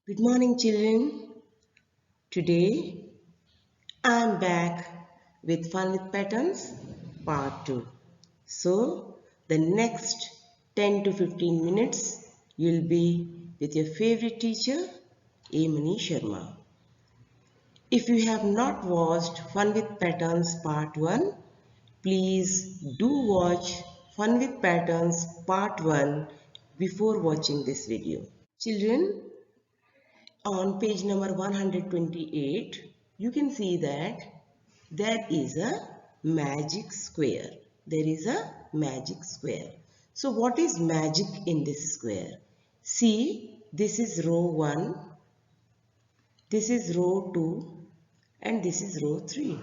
Good morning, children. Today I am back with Fun with Patterns Part 2. So, the next 10 to 15 minutes you'll be with your favorite teacher, Amani Sharma. If you have not watched Fun with Patterns Part 1, please do watch Fun with Patterns Part 1 before watching this video. Children, on page number 128, you can see that there is a magic square. There is a magic square. So what is magic in this square? See, this is row 1, this is row 2 and this is row 3.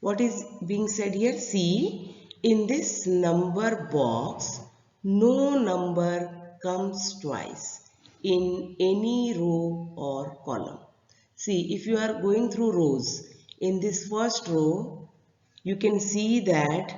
What is being said here? See, in this number box, no number comes twice in any row or column. See, if you are going through rows, in this first row, you can see that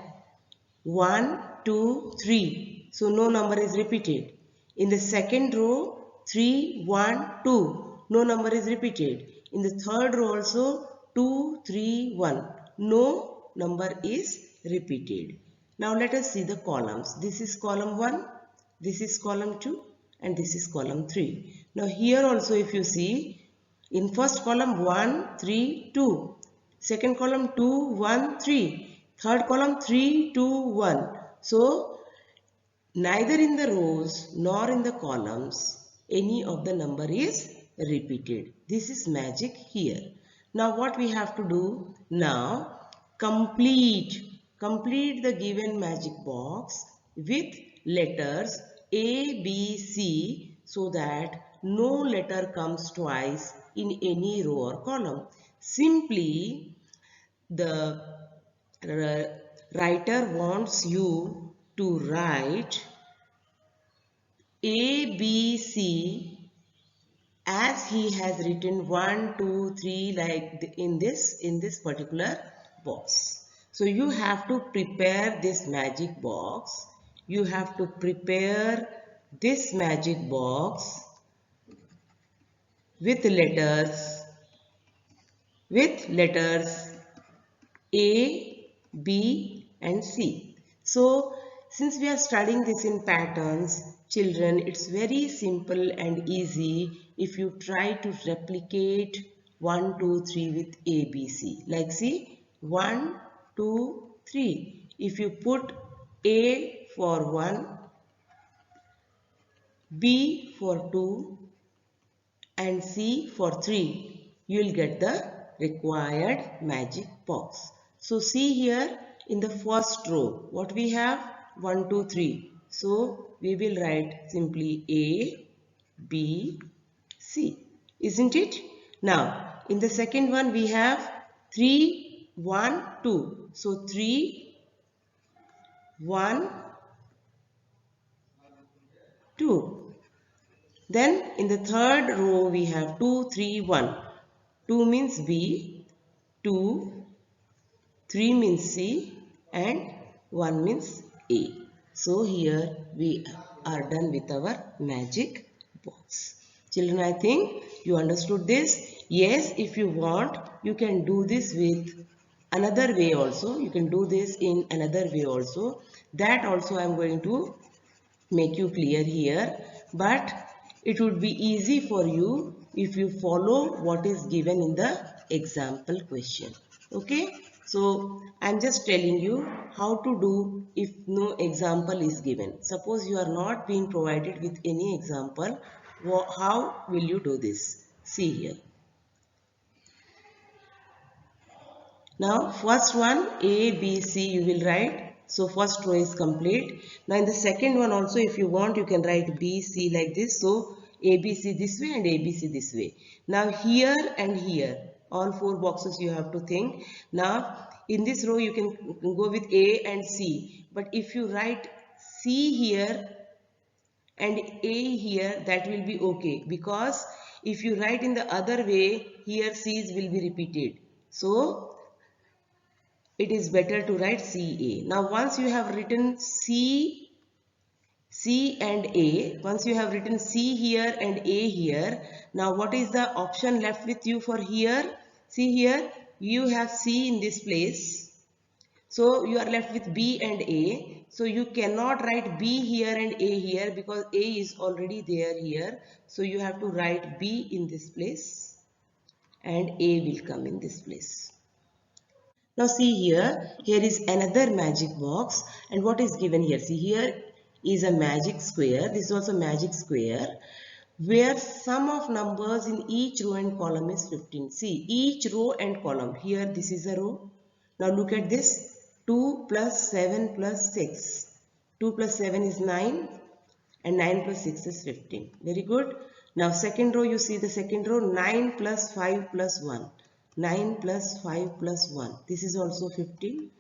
1, 2, 3. So, no number is repeated. In the second row, 3, 1, 2. No number is repeated. In the third row also, 2, 3, 1. No number is repeated. Now, let us see the columns. This is column 1, this is column 2 and this is column 3. Now, here also if you see, in first column 1, 3, 2. Second column 2, 1, 3. Third column 3, 2, 1. So neither in the rows nor in the columns any of the number is repeated. This is magic here. Now what we have to do? Now complete the given magic box with letters A, B, C so that no letter comes twice in any row or column. Simply the writer wants you to write A, B, C as he has written 1, 2, 3 like in this particular box. So you have to prepare this magic box. You have to prepare this magic box with letters A, B and C. So since we are studying this in patterns, children, it's very simple and easy if you try to replicate 1, 2, 3 with A, B, C. Like see, 1, 2, 3. If you put A for 1, B for 2 and C for 3, you will get the required magic box. So see here in the first row what we have 1, 2, 3. So we will write simply A, B, C, isn't it? Now in the second one we have 3, 1, 2. So 3, 1, 2. Then in the third row we have 2, 3, 1. 2 means B, 2, 3 means C and 1 means A. So here we are done with our magic box. Children, I think you understood this. Yes, if you want, you can do this with another way also. You can do this in another way also. That also I am going to make you clear here, but it would be easy for you if you follow what is given in the example question. Okay, so I'm just telling you how to do if no example is given. Suppose you are not being provided with any example, how will you do this? See here. Now first one A, B, C you will write. So first row is complete. Now in the second one also if you want you can write B, C like this. So A, B, C this way and A, B, C this way. Now here and here all four boxes you have to think. Now in this row you can go with A and C. But if you write C here and A here that will be okay. Because if you write in the other way here C's will be repeated. So it is better to write CA. Now once you have written C, C and A. Once you have written C here and A here, now what is the option left with you for here? See here, you have C in this place. So you are left with B and A. So you cannot write B here and A here because A is already there here. So you have to write B in this place and A will come in this place. Now see here is another magic box, and what is given here? See, here is a magic square. This is also magic square where sum of numbers in each row and column is 15. See, each row and column. Here this is a row. Now look at this. 2 plus 7 plus 6. 2 plus 7 is 9 and 9 plus 6 is 15. Very good. Now second row, you see the second row, 9 plus 5 plus 1. 9 plus 5 plus 1. This is also 15.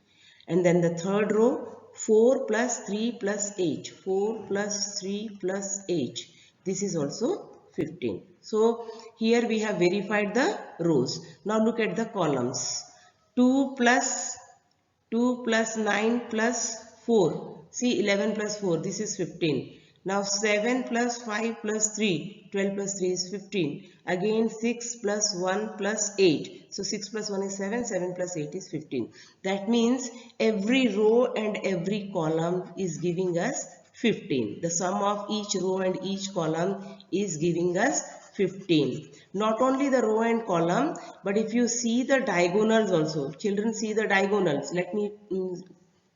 And then the third row, 4 plus 3 plus 8. 4 plus 3 plus 8. This is also 15. So here we have verified the rows. Now look at the columns. 2 plus 9 plus 4. See, 11 plus 4. This is 15. Now 7 plus 5 plus 3. 12 plus 3 is 15. Again 6 plus 1 plus 8. So 6 plus 1 is 7. 7 plus 8 is 15. That means every row and every column is giving us 15. The sum of each row and each column is giving us 15. Not only the row and column, but if you see the diagonals also. Children, see the diagonals. Let me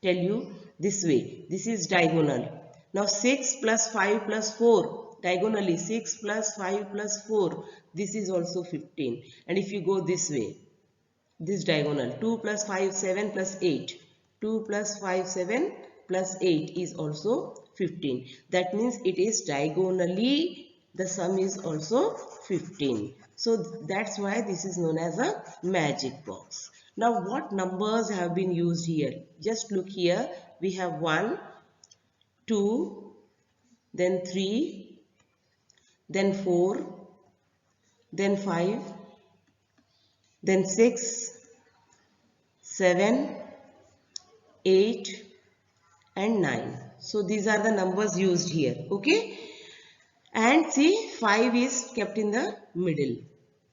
tell you this way. This is diagonal. Now 6 plus 5 plus 4. Diagonally 6 plus 5 plus 4. This is also 15. And if you go this way, this diagonal, 2 plus 5, 7 plus 8. 2 plus 5, 7 plus 8 is also 15. That means it is diagonally, the sum is also 15. So that's why this is known as a magic box. Now what numbers have been used here? Just look here. We have 1, 2, then 3, then 4, then 5, then 6, 7, 8 and 9. So these are the numbers used here. Okay. And see, 5 is kept in the middle.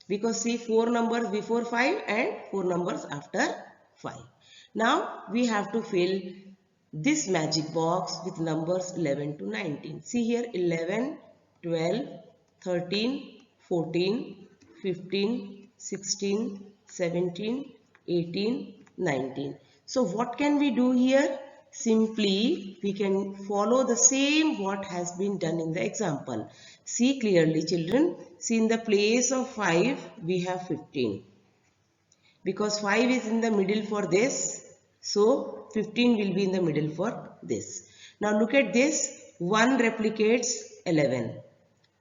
Because see, 4 numbers before 5 and 4 numbers after 5. Now we have to fill this magic box with numbers 11 to 19. See here, 11, 12, 13, 14, 15, 16, 17, 18, 19. So what can we do here? Simply, we can follow the same what has been done in the example. See clearly, children. See, in the place of 5, we have 15. Because 5 is in the middle for this. So, 15 will be in the middle for this. Now, look at this. 1 replicates 11.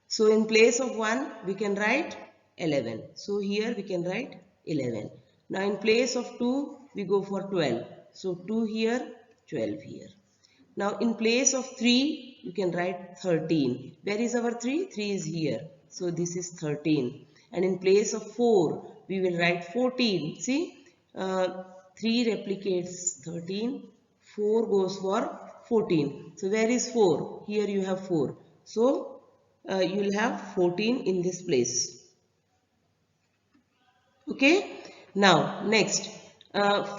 So, in place of 1, we can write 11. So, here we can write 11. Now, in place of 2, we go for 12. So, 2 here, 12 here. Now, in place of 3, you can write 13. Where is our 3? 3 is here. So, this is 13. And in place of 4, we will write 14. See, 3 replicates 13. 4 goes for 14. So, where is 4? Here you have 4. So, you will have 14 in this place. Okay. Now, next.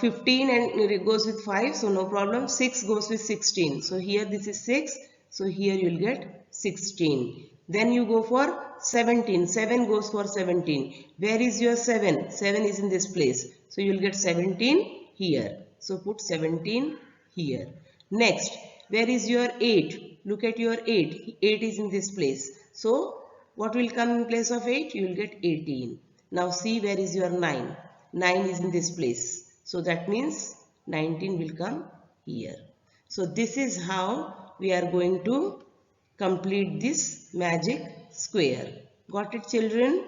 15 and it goes with 5, so no problem. 6 goes with 16. So here this is 6. So here you will get 16. Then you go for 17. 7 goes for 17. Where is your 7? 7 is in this place. So you will get 17 here. So put 17 here. Next, where is your 8? Look at your 8. 8 is in this place. So what will come in place of 8? You will get 18. Now see, where is your 9? 9 is in this place. So that means 19 will come here. So this is how we are going to complete this magic square. Got it, children?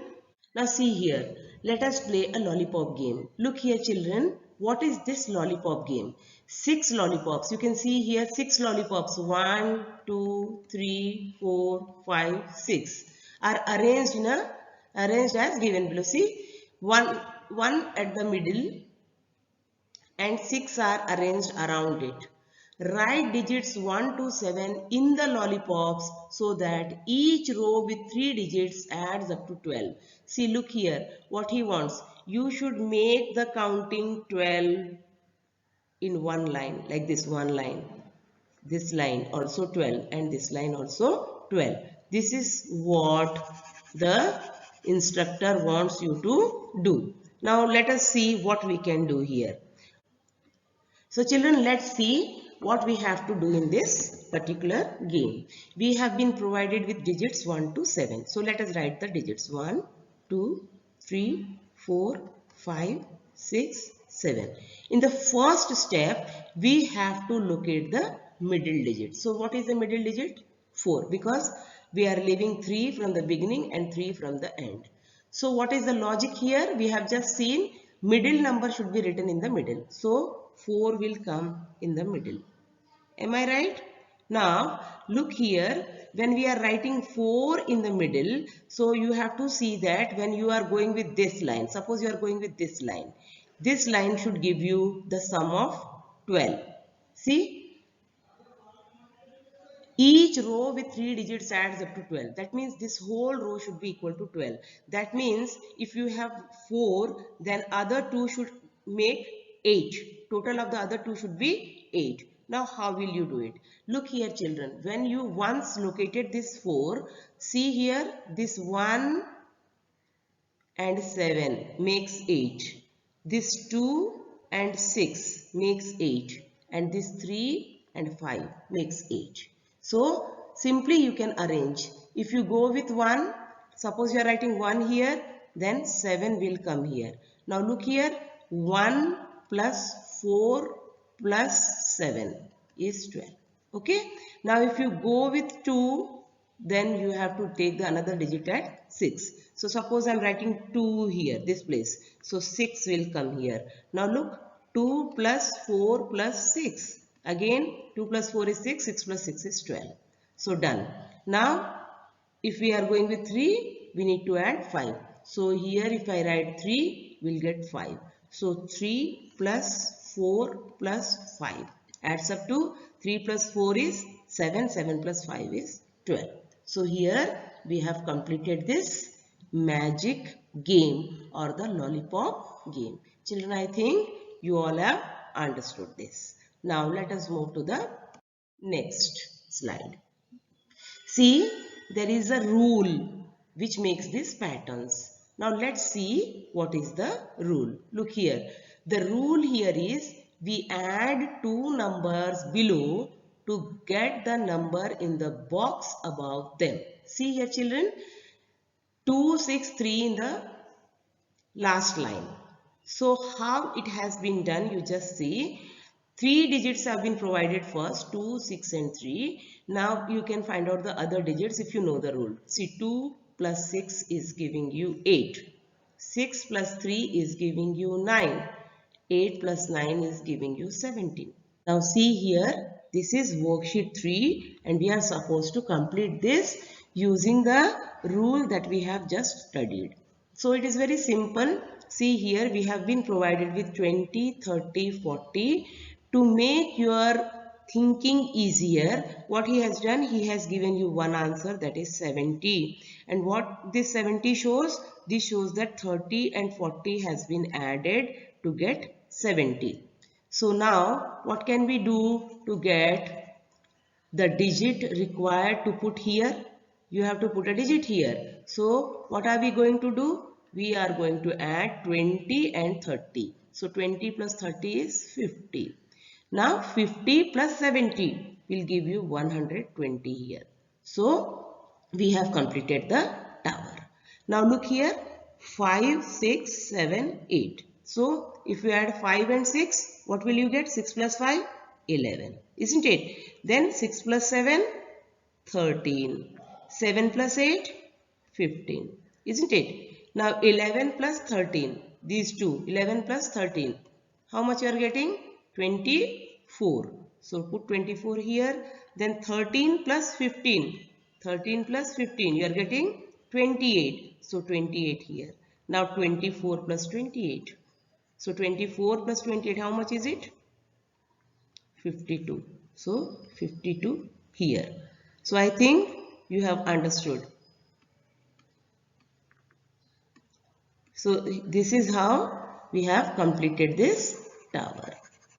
Now see here. Let us play a lollipop game. Look here, children. What is this lollipop game? 6 lollipops. You can see here 6 lollipops. 1, 2, 3, 4, 5, 6 are arranged as given below. See, one at the middle and 6 are arranged around it. Write digits 1 to 7 in the lollipops so that each row with 3 digits adds up to 12. See, look here, what he wants. You should make the counting 12 in one line, like this one line. This line also 12 and this line also 12. This is what the instructor wants you to do. Now let us see what we can do here. So children, let's see what we have to do in this particular game. We have been provided with digits 1 to 7. So let us write the digits 1, 2, 3, 4, 5, 6, 7. In the first step, we have to locate the middle digit. So what is the middle digit? 4, because we are leaving 3 from the beginning and 3 from the end. So what is the logic here? We have just seen middle number should be written in the middle. So 4 will come in the middle. Am I right? Now look here, when we are writing 4 in the middle, so you have to see that when you are going with this line, suppose you are going with this line should give you the sum of 12. See, each row with 3 digits adds up to 12. That means this whole row should be equal to 12. That means if you have 4, then other 2 should make 8. Total of the other 2 should be 8. Now how will you do it? Look here children, when you once located this 4, see here, this 1 and 7 makes 8. This 2 and 6 makes 8. And this 3 and 5 makes 8. So simply you can arrange. If you go with 1, suppose you are writing 1 here, then 7 will come here. Now look here, 1 plus 4 plus 7 is 12. Okay. Now if you go with 2, then you have to take the another digit at 6. So suppose I am writing 2 here, this place. So 6 will come here. Now look, 2 plus 4 plus 6. Again 2 plus 4 is 6, 6 plus 6 is 12. So done. Now if we are going with 3, we need to add 5. So here if I write 3, we'll get 5. So 3 plus 4 plus 5 adds up to 3 plus 4 is 7, 7 plus 5 is 12. So here we have completed this magic game or the lollipop game. Children, I think you all have understood this. Now let us move to the next slide. See, there is a rule which makes these patterns. Now let's see what is the rule. Look here. The rule here is we add two numbers below to get the number in the box above them. See here children, 2, 6, 3 in the last line. So how it has been done, you just see. 3 digits have been provided first, 2, 6 and 3. Now you can find out the other digits if you know the rule. See, 2 plus 6 is giving you 8. 6 plus 3 is giving you 9. 8 plus 9 is giving you 17. Now see here, this is worksheet 3 and we are supposed to complete this using the rule that we have just studied. So it is very simple. See here, we have been provided with 20, 30, 40. To make your thinking easier, what he has done, he has given you one answer, that is 70. And what this 70 shows? This shows that 30 and 40 has been added to get 70. So now what can we do to get the digit required to put here? You have to put a digit here. So what are we going to do? We are going to add 20 and 30. So 20 plus 30 is 50. Now 50 plus 70 will give you 120 here. So we have completed the tower. Now look here, 5, 6, 7, 8. So if you add 5 and 6, what will you get? 6 plus 5? 11. Isn't it? Then 6 plus 7? 13. 7 plus 8? 15. Isn't it? Now 11 plus 13. These two. 11 plus 13. How much you are getting? 24. So put 24 here. Then 13 plus 15. 13 plus 15. You are getting 28. So 28 here. Now 24 plus 28. So 24 plus 28. How much is it? 52. So 52 here. So I think you have understood. So this is how we have completed this tower.